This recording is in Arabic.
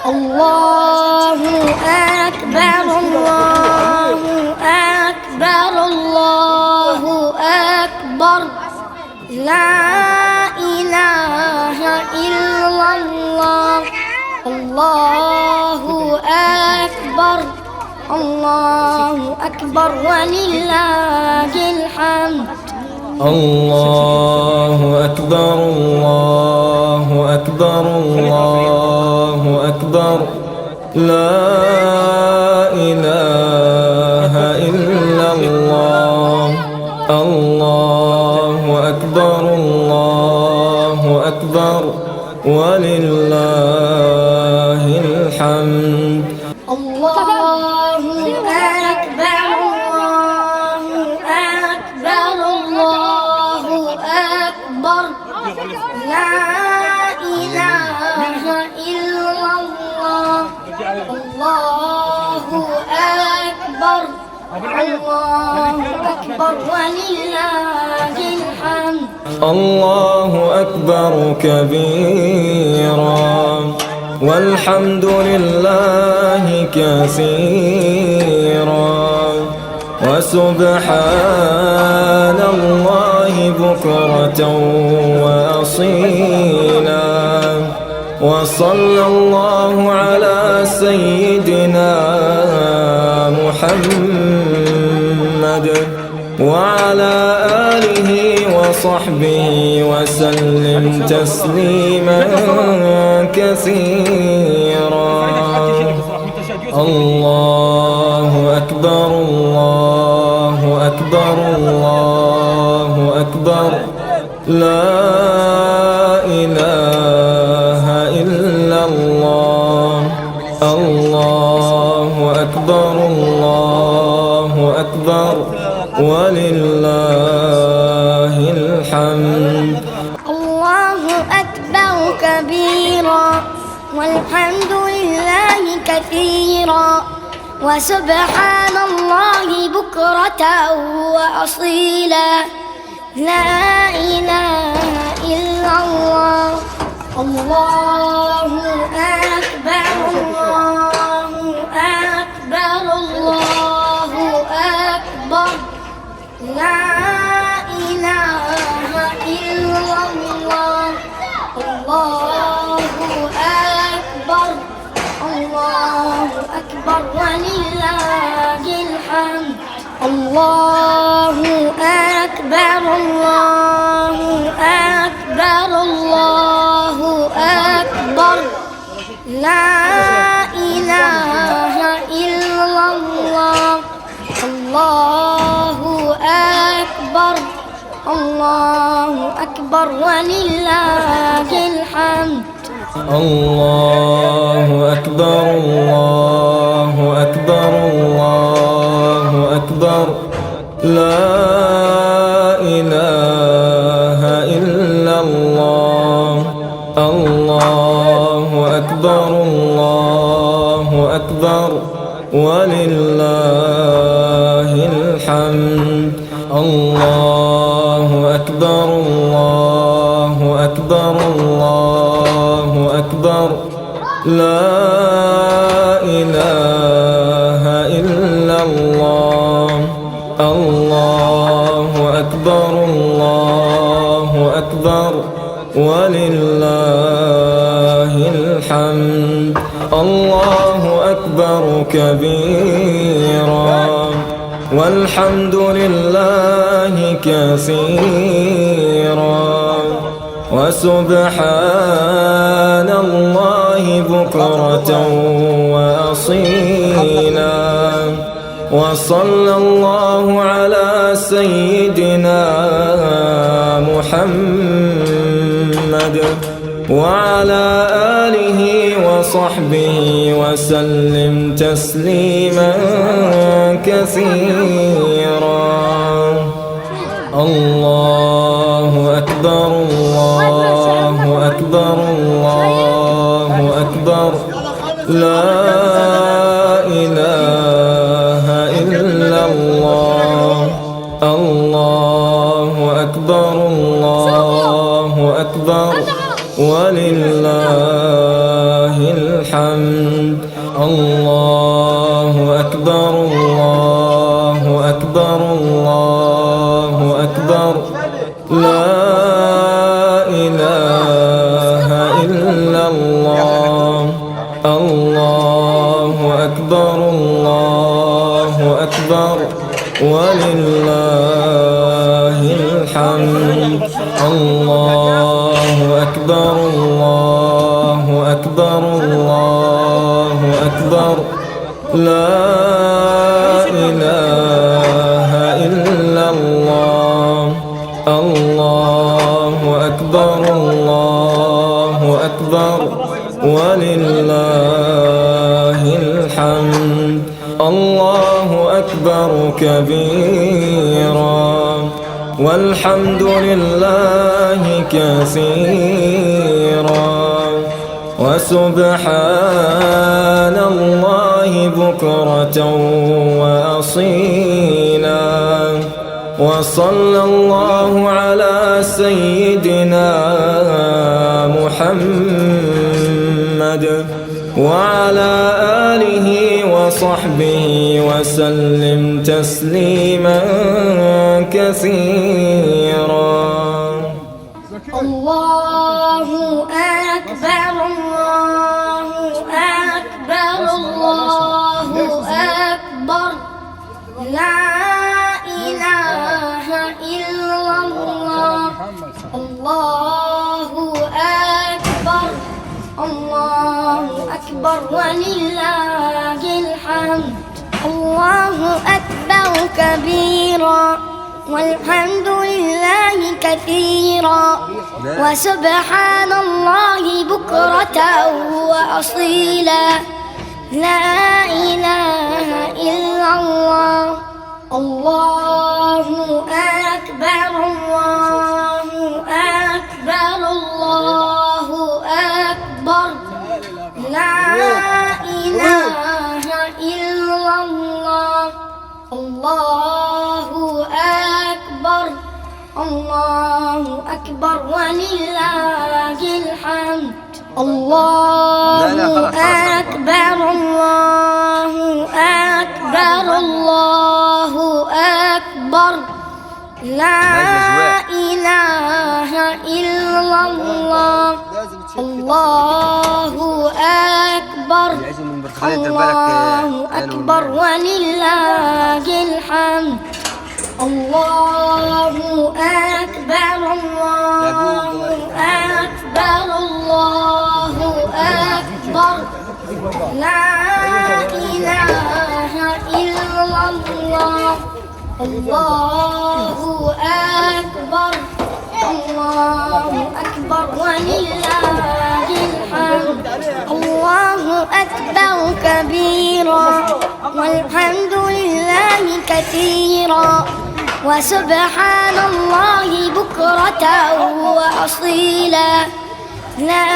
الله أكبر الله أكبر الله أكبر لا إله إلا الله الله أكبر الله أكبر ولله الحمد الله أكبر الله أكبر الله أكبر لا إله إلا الله الله أكبر الله أكبر ولله الحمد الله أكبر الله أكبر الله أكبر لا إله إلا الله الله أكبر الله أكبر ولله الحمد الله أكبر كبيرا والحمد لله كثيرا وسبحان الله بكرة وأصيلا وصلى الله على سيدنا محمد وعلى آله وصحبه وسلم تسليما كثيرا الله أكبر الله أكبر الله أكبر لا إله إلا الله الله أكبر الله أكبر ولله الحمد الله أكبر كبيرا والحمد لله كثيرا وسبحان الله بكرة وأصيلا لا إله إلا الله الله أكبر الله أكبر الله أكبر لا إله إلا الله الله أكبر الله أكبر ولله الحمد الله أكبر الله أكبر الله أكبر لا إله إلا الله الله أكبر الله أكبر ولله الحمد الله أكبر الله أكبر الله أكبر لا إله إلا الله الله أكبر الله أكبر ولله الحمد الله أكبر الله أكبر الله أكبر لا إله إلا الله الله أكبر الله أكبر ولله الحمد الله أكبر كبيرا والحمد لله كثيرا وسبحان الله بكرة وأصيلا وصلى الله على سيدنا محمد وعلى آله وصحبه وسلم تسليما كثيرا الله أكبر الله أكبر الله أكبر لا إله إلا الله الله أكبر الله أكبر ولله الحمد. الحمد. الله أكبر الله أكبر الله أكبر لا إله إلا الله. الله أكبر الله أكبر ولله الحمد. الله أكبر الله أكبر الله أكبر لا إله إلا الله. الله أكبر الله أكبر ولله الحمد. الله أكبر كبيرا والحمد لله كثيرا وسبحان الله بكرة وأصيلا. وصلى الله على سيدنا محمد وعلى آله وصحبه وسلم تسليما كثيرا. الله أكبر الله أكبر الله أكبر لا إله إلا الله. الله أكبر الله أكبر ولله الحمد. الله أكبر كبيرا والحمد لله كثيرا وسبحان الله بكرة وأصيلا. لا إله إلا الله. الله أكبر الله أكبر الله أكبر لا إله إلا الله. الله أكبر الله أكبر ولله الحمد. الله أكبر الله أكبر الله أكبر لا إله إلا الله. الله أكبر الله أكبر ولله الحمد. الله أكبر الله أكبر الله أكبر لا إله إلا الله. الله أكبر الله أكبر ولله الحمد. الله أكبر كبيرا والحمد لله كثيرا وسبحان الله بكرة وأصيلا. لا